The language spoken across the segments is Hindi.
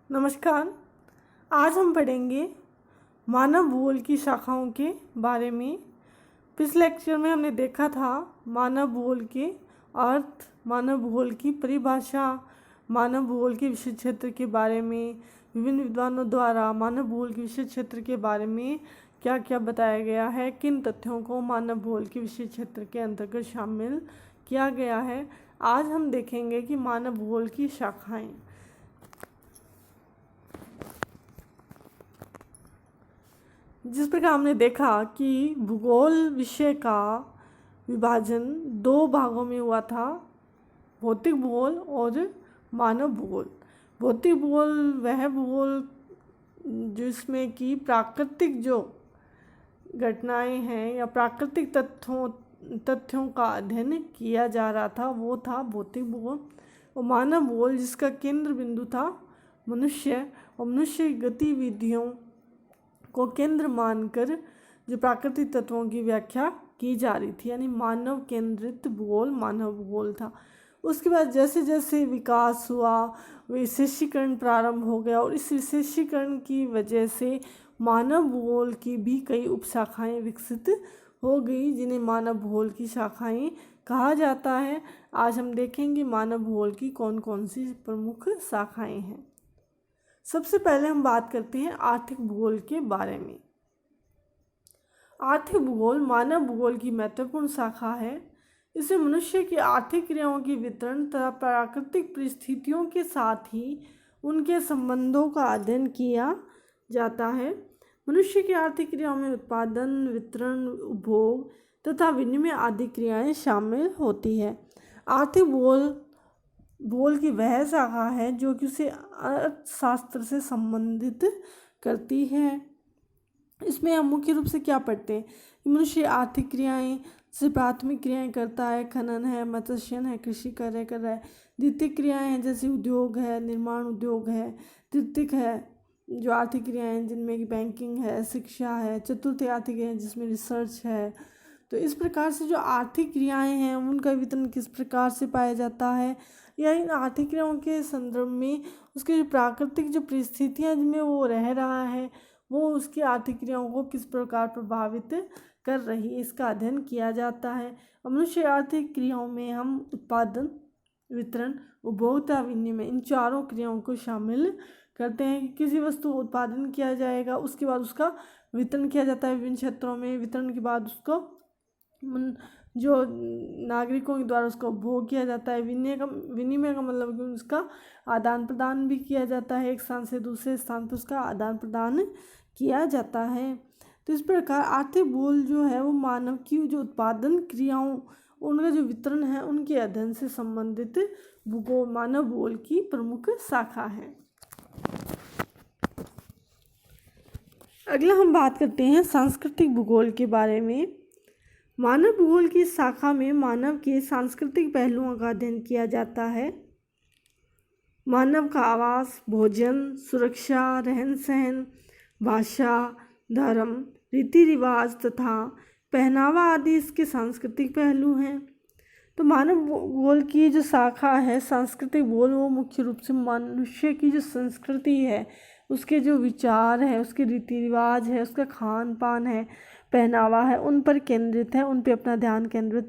नमस्कार। आज हम पढ़ेंगे मानव भूगोल की शाखाओं के बारे में। पिछले लेक्चर में हमने देखा था मानव भूगोल के अर्थ, मानव भूगोल की परिभाषा, मानव भूगोल के विषय क्षेत्र के बारे में, विभिन्न विद्वानों द्वारा मानव भूगोल के विषय क्षेत्र के बारे में क्या क्या बताया गया है, किन तथ्यों को मानव भूगोल के विषय क्षेत्र के अंतर्गत शामिल किया गया है। आज हम देखेंगे कि मानव भूगोल की शाखाएं। जिस प्रकार हमने देखा कि भूगोल विषय का विभाजन दो भागों में हुआ था, भौतिक भूगोल और मानव भूगोल। भौतिक भूगोल वह भूगोल जिसमें कि प्राकृतिक जो घटनाएं हैं या प्राकृतिक तथ्यों का अध्ययन किया जा रहा था, वो था भौतिक भूगोल। और मानव भूगोल जिसका केंद्र बिंदु था मनुष्य और मनुष्य की गतिविधियों को केंद्र मानकर जो प्राकृतिक तत्वों की व्याख्या की जा रही थी, यानी मानव केंद्रित भूगोल मानव भूगोल था। उसके बाद जैसे जैसे विकास हुआ, विशेषीकरण प्रारंभ हो गया और इस विशेषीकरण की वजह से मानव भूगोल की भी कई उपशाखाएं विकसित हो गई, जिन्हें मानव भूगोल की शाखाएं कहा जाता है। आज हम देखेंगे मानव भूगोल की कौन कौन सी प्रमुख शाखाएं हैं। सबसे पहले हम बात करते हैं आर्थिक भूगोल के बारे में। आर्थिक भूगोल मानव भूगोल की महत्वपूर्ण शाखा है। इसमें मनुष्य की आर्थिक क्रियाओं की वितरण तथा प्राकृतिक परिस्थितियों के साथ ही उनके संबंधों का अध्ययन किया जाता है। मनुष्य की आर्थिक क्रियाओं में उत्पादन, वितरण, उपभोग तथा विनिमय आदि क्रियाएं शामिल होती है। आर्थिक भूगोल की वह शाखा है जो कि उसे अर्थशास्त्र से संबंधित करती है। इसमें हम मुख्य रूप से क्या पढ़ते हैं? मनुष्य आर्थिक क्रियाएं से प्राथमिक क्रियाएं करता है, खनन है, मत्स्यन है, कृषि कार्य कर रहा है। द्वितीयक क्रियाएं हैं जैसे उद्योग है, निर्माण उद्योग है। तृतीयक है जो आर्थिक क्रियाएं जिनमें कि बैंकिंग है, शिक्षा है। चतुर्थ आर्थिक क्रियाएं जिसमें रिसर्च है। तो इस प्रकार से जो आर्थिक क्रियाएं हैं उनका वितरण किस प्रकार से पाया जाता है, या इन आर्थिक क्रियाओं के संदर्भ में उसकी जो प्राकृतिक जो परिस्थितियाँ जिनमें वो रह रहा है, वो उसकी आर्थिक क्रियाओं को किस प्रकार प्रभावित कर रही है, इसका अध्ययन किया जाता है। मनुष्य आर्थिक क्रियाओं में हम उत्पादन, वितरण, उपभोक्ता, विनिमय इन चारों क्रियाओं को शामिल करते हैं। कि किसी वस्तु का उत्पादन किया जाएगा, उसके बाद उसका वितरण किया जाता है विभिन्न क्षेत्रों में। वितरण के बाद उसको जो नागरिकों के द्वारा उसका उपभोग किया जाता है। विनिमय का मतलब कि उसका आदान प्रदान भी किया जाता है, एक स्थान से दूसरे स्थान पर उसका आदान प्रदान किया जाता है। तो इस प्रकार आर्थिक भूगोल जो है वो मानव की जो उत्पादन क्रियाओं, उनका जो वितरण है, उनके अध्ययन से संबंधित मानव भूगोल की प्रमुख शाखा है। अगला हम बात करते हैं सांस्कृतिक भूगोल के बारे में। मानव भूगोल की शाखा में मानव के सांस्कृतिक पहलुओं का अध्ययन किया जाता है। मानव का आवास, भोजन, सुरक्षा, रहन सहन, भाषा, धर्म, रीति रिवाज तथा पहनावा आदि इसके सांस्कृतिक पहलू हैं। तो मानव भूगोल की जो शाखा है सांस्कृतिक भूगोल, वो मुख्य रूप से मनुष्य की जो संस्कृति है, उसके जो विचार है, उसके रीति रिवाज है, उसका खान पान है, पहनावा है, उन पर केंद्रित है, उन पे अपना ध्यान केंद्रित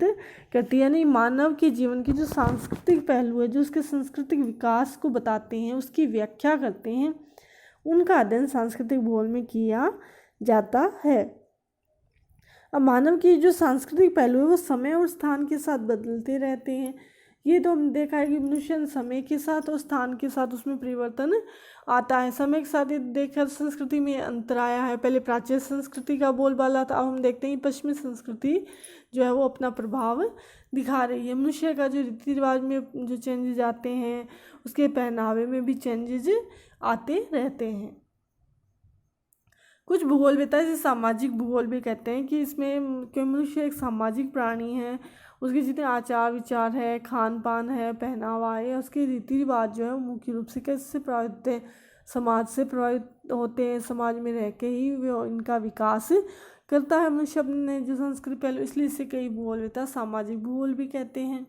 करती है। यानी मानव के जीवन के जो सांस्कृतिक पहलू है, जो उसके सांस्कृतिक विकास को बताते हैं, उसकी व्याख्या करते हैं, उनका अध्ययन सांस्कृतिक भूगोल में किया जाता है। अब मानव की जो सांस्कृतिक पहलू है वो समय और स्थान के साथ बदलते रहते हैं। ये तो हम देखा है कि मनुष्य समय के साथ और स्थान के साथ उसमें परिवर्तन आता है। समय के साथ ये देखा संस्कृति में अंतर आया है। पहले प्राचीन संस्कृति का बोलबाला था, अब हम देखते हैं पश्चिमी संस्कृति जो है वो अपना प्रभाव दिखा रही है। मनुष्य का जो रीति रिवाज में जो चेंजेज आते हैं, उसके पहनावे में भी चेंजेज आते रहते हैं। कुछ भूगोलवेत्ता इसे सामाजिक भूगोल भी कहते हैं कि इसमें कि मनुष्य एक सामाजिक प्राणी है, उसके जितने आचार विचार है, खान पान है, पहनावा है, उसके रीति रिवाज जो है वो मुख्य रूप से कैसे प्रभावित होते हैं, समाज से प्रभावित होते हैं। समाज में रह के ही वो इनका विकास करता है मनुष्य अपने जो संस्कृति पहलू, इसलिए इसे कई भूगोलवेत्ता सामाजिक भूगोल भी कहते हैं।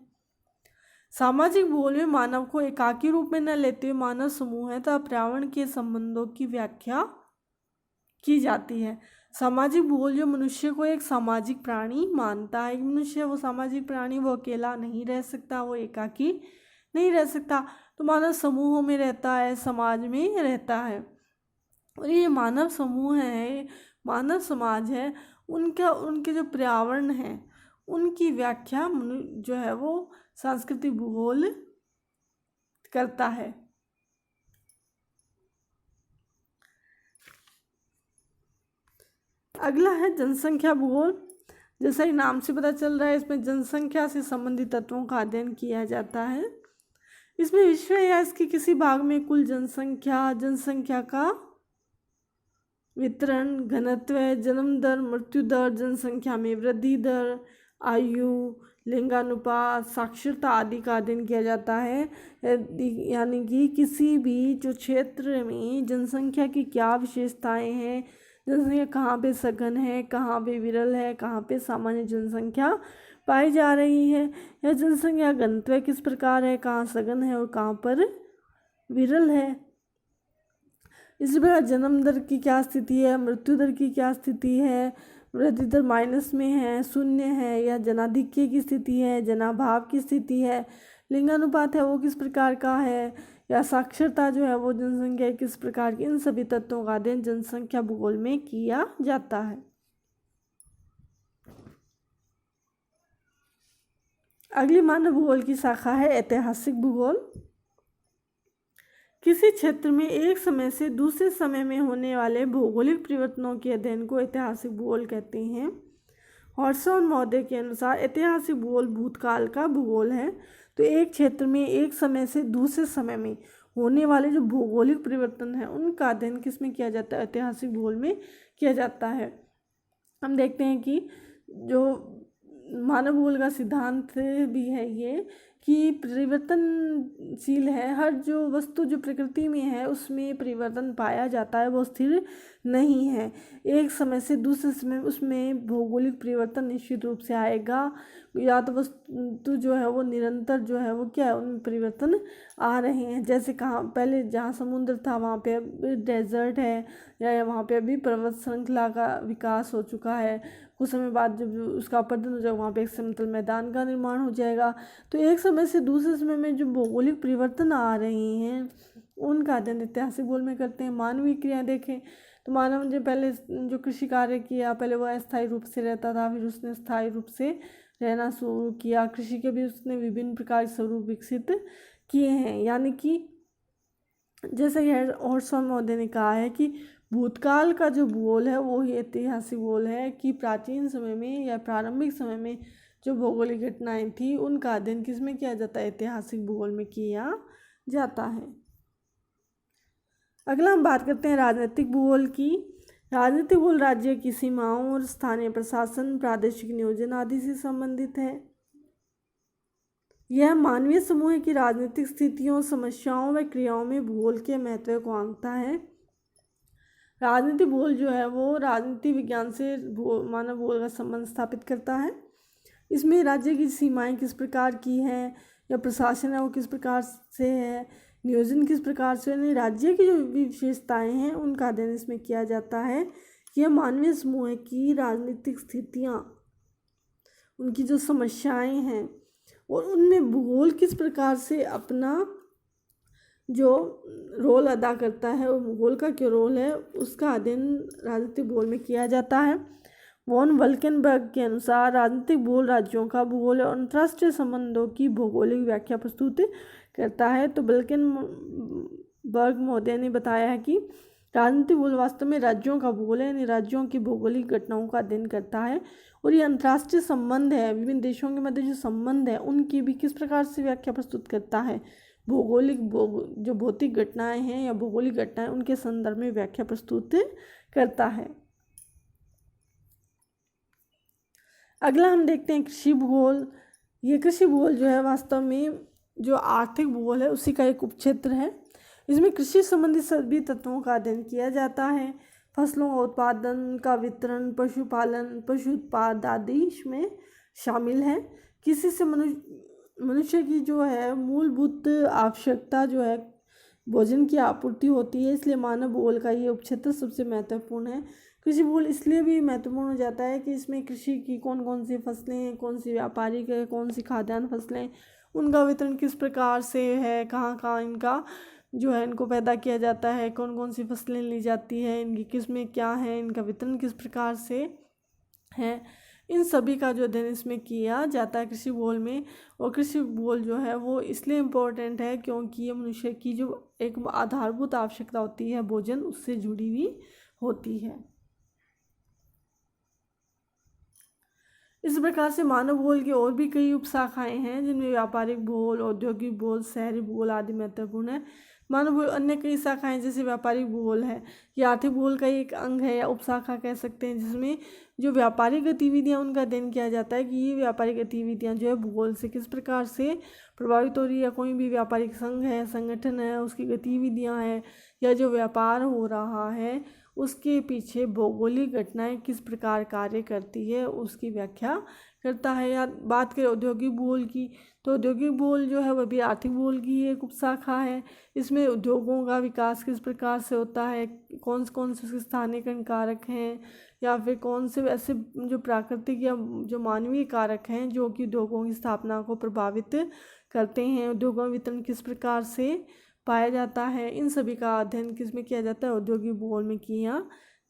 सामाजिक भूगोल में मानव को एकाकी रूप में न लेते हुए मानव समूह है तथा पर्यावरण के संबंधों की व्याख्या की जाती है। सामाजिक भूगोल जो मनुष्य को एक सामाजिक प्राणी मानता है। मनुष्य वो सामाजिक प्राणी, वो अकेला नहीं रह सकता, वो एकाकी नहीं रह सकता, तो मानव समूहों में रहता है, समाज में रहता है। और ये मानव समूह है, मानव समाज है, उनके जो पर्यावरण है उनकी व्याख्या जो है वो सांस्कृतिक भूगोल करता है। अगला है जनसंख्या भूगोल। जैसा ही नाम से पता चल रहा है, इसमें जनसंख्या से संबंधित तत्वों का अध्ययन किया जाता है। इसमें विश्व या इसके किसी भाग में कुल जनसंख्या, जनसंख्या का वितरण, घनत्व, जन्म दर, मृत्यु दर, जनसंख्या में वृद्धि दर, आयु, लिंगानुपात, साक्षरता आदि का अध्ययन किया जाता है। यानी कि किसी भी जो क्षेत्र में जनसंख्या की क्या विशेषताएं हैं, जनसंख्या कहाँ पे सघन है, कहाँ पे विरल है, कहाँ पे सामान्य जनसंख्या पाई जा रही है, यह जनसंख्या घनत्व किस प्रकार है, कहाँ सघन है और कहाँ पर विरल है। इसी प्रकार जन्म दर की क्या स्थिति है, मृत्यु दर की क्या स्थिति है, वृद्धि दर माइनस में है, शून्य है, या जनाधिक्य की स्थिति है, जनाभाव की स्थिति है, लिंगानुपात है वो किस प्रकार का है, या साक्षरता जो है वो जनसंख्या किस प्रकार की, इन सभी तत्वों का अध्ययन जनसंख्या भूगोल में किया जाता है। अगली मानव भूगोल की शाखा है ऐतिहासिक भूगोल। किसी क्षेत्र में एक समय से दूसरे समय में होने वाले भौगोलिक परिवर्तनों के अध्ययन को ऐतिहासिक भूगोल कहते हैं। हॉर्सन महोदय के अनुसार ऐतिहासिक भूगोल भूतकाल का भूगोल है। तो एक क्षेत्र में एक समय से दूसरे समय में होने वाले जो भौगोलिक परिवर्तन है उनका अध्ययन किस में किया जाता है, ऐतिहासिक भूगोल में किया जाता है। हम देखते हैं कि जो मानव भूगोल का सिद्धांत भी है ये कि परिवर्तनशील है, हर जो वस्तु जो प्रकृति में है उसमें परिवर्तन पाया जाता है, वो स्थिर नहीं है। एक समय से दूसरे समय उसमें भौगोलिक परिवर्तन निश्चित रूप से आएगा, या तो वस्तु जो है वो निरंतर जो है वो क्या है, उनमें परिवर्तन आ रहे हैं। जैसे कहाँ पहले जहाँ समुद्र था वहाँ पे अब डेजर्ट है, या वहाँ पे अभी पर्वत श्रृंखला का विकास हो चुका है। कुछ समय बाद जब उसका अपरदन हो जाएगा वहाँ पे एक समतल मैदान का निर्माण हो जाएगा। तो एक समय से दूसरे समय में जो भौगोलिक परिवर्तन आ रहे हैं उनका अध्ययन ऐतिहासिक भूगोल में करते हैं। मानवीय क्रियाएं देखें तो मानव ने पहले जो कृषि कार्य किया, पहले वह अस्थायी रूप से रहता था, फिर उसने स्थायी रूप से रहना शुरू किया। कृषि के भी उसने विभिन्न प्रकार के स्वरूप विकसित किए हैं। यानी कि जैसे हॉर्सन महोदय ने कहा है कि भूतकाल का जो भूगोल है वो ही ऐतिहासिक भूगोल है, कि प्राचीन समय में या प्रारंभिक समय में जो भौगोलिक घटनाएं थी उनका अध्ययन किस में किया जाता है, ऐतिहासिक भूगोल में किया जाता है। अगला हम बात करते हैं राजनीतिक भूगोल की। राजनीतिक भूगोल राज्य की सीमाओं और स्थानीय प्रशासन, प्रादेशिक नियोजन आदि से संबंधित है। यह मानवीय समूह की राजनीतिक स्थितियों, समस्याओं व क्रियाओं में भूगोल के महत्व को आंकता है। राजनीतिक भूगोल जो है वो राजनीति विज्ञान से मानव भूगोल का संबंध स्थापित करता है। इसमें राज्य की सीमाएं किस प्रकार की हैं, या प्रशासन है वो किस प्रकार से है, नियोजन किस प्रकार से, यानी राज्य की जो विशेषताएं हैं उनका अध्ययन इसमें किया जाता है। यह मानवीय समूह की राजनीतिक स्थितियाँ, उनकी जो समस्याएं हैं और उनमें भूगोल किस प्रकार से अपना जो रोल अदा करता है, वो भूगोल का क्या रोल है, उसका अध्ययन राजनीतिक भूगोल में किया जाता है। वॉन वल्केनबर्ग के अनुसार राजनीतिक भूगोल राज्यों का भूगोल और अंतर्राष्ट्रीय संबंधों की भौगोलिक व्याख्या प्रस्तुत करता है। तो वल्केनबर्ग महोदय ने बताया है कि राजनीतिक भूगोल वास्तव में राज्यों का भूगोल है, यानी राज्यों की भौगोलिक घटनाओं का अध्ययन करता है। और ये अंतर्राष्ट्रीय संबंध है, विभिन्न देशों के मध्य जो संबंध है उनकी भी किस प्रकार से व्याख्या प्रस्तुत करता है। भौगोलिक जो भौतिक घटनाएं हैं या भौगोलिक घटनाएं उनके संदर्भ में व्याख्या प्रस्तुत करता है। अगला हम देखते हैं कृषि भूगोल। ये कृषि भूगोल जो है वास्तव में जो आर्थिक भूगोल है उसी का एक उपक्षेत्र है। इसमें कृषि संबंधी सभी तत्वों का अध्ययन किया जाता है। फसलों का उत्पादन, का वितरण, पशुपालन, पशु उत्पाद आदि इसमें शामिल है। मनुष्य की जो है मूलभूत आवश्यकता जो है भोजन की आपूर्ति होती है, इसलिए मानव भूगोल का ये उपक्षेत्र सबसे महत्वपूर्ण है। कृषि भूगोल इसलिए भी महत्वपूर्ण हो जाता है कि इसमें कृषि की कौन कौन सी फसलें हैं, कौन सी व्यापारिक है, कौन सी खाद्यान्न फसलें, उनका वितरण किस प्रकार से है, कहाँ कहाँ इनका जो है इनको पैदा किया जाता है, कौन कौन सी फसलें ली जाती है, इनकी किस्में क्या है, इनका वितरण किस प्रकार से है, इन सभी का जो अध्ययन इसमें किया जाता है कृषि भूगोल में। और कृषि भूगोल जो है वो इसलिए इम्पोर्टेंट है क्योंकि ये मनुष्य की जो एक आधारभूत आवश्यकता होती है भोजन, उससे जुड़ी हुई होती है। इस प्रकार से मानव भूगोल की और भी कई उपशाखाएं हैं जिनमें व्यापारिक भूगोल, औद्योगिक भूगोल, शहरी भूगोल आदि महत्वपूर्ण है। मानव भूगोल अन्य कई शाखाएं जैसे व्यापारिक भूगोल है, ये आर्थिक भूगोल का एक अंग है या उपशाखा कह सकते हैं, जिसमें जो व्यापारिक गतिविधियां उनका अध्ययन किया जाता है कि ये व्यापारिक गतिविधियां जो है भूगोल से किस प्रकार से प्रभावित हो रही है। कोई भी व्यापारिक संघ है, संगठन है, उसकी गतिविधियां है या जो व्यापार हो रहा है उसके पीछे भौगोलिक घटनाएं किस प्रकार कार्य करती है उसकी व्याख्या करता है। या बात करें औद्योगिक भूगोल की, तो औद्योगिक भूगोल जो है वह भी आर्थिक भूगोल की एक उपशाखा है। इसमें उद्योगों का विकास किस प्रकार से होता है, कौन से स्थानीयकरण कारक हैं या फिर कौन से ऐसे जो प्राकृतिक या जो मानवीय कारक हैं जो कि उद्योगों की स्थापना को प्रभावित करते हैं, उद्योगों में वितरण किस प्रकार से पाया जाता है, इन सभी का अध्ययन किस में किया जाता है, औद्योगिक भूगोल में किया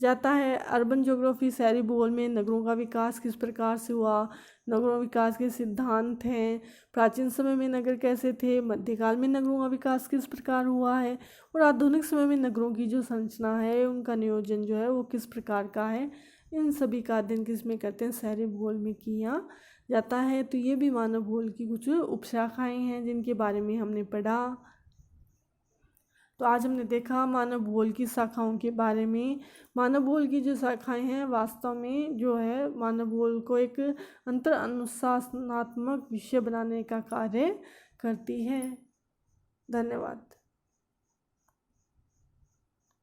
जाता है। अर्बन ज्योग्राफी शहरी भूगोल में नगरों का विकास किस प्रकार से हुआ, नगरों विकास के सिद्धांत हैं, प्राचीन समय में नगर कैसे थे, मध्यकाल में नगरों का विकास किस प्रकार हुआ है और आधुनिक समय में नगरों की जो संरचना है उनका नियोजन जो है वो किस प्रकार का है, इन सभी का अध्ययन किस में करते हैं, शहरी भूगोल में किया जाता है। तो ये भी मानव भूगोल की कुछ उपशाखाएँ हैं जिनके बारे में हमने पढ़ा। तो आज हमने देखा मानव भूगोल की शाखाओं के बारे में। मानव भूगोल की जो शाखाएं हैं वास्तव में जो है मानव भूगोल को एक अंतर अनुशासनात्मक विषय बनाने का कार्य करती है। धन्यवाद।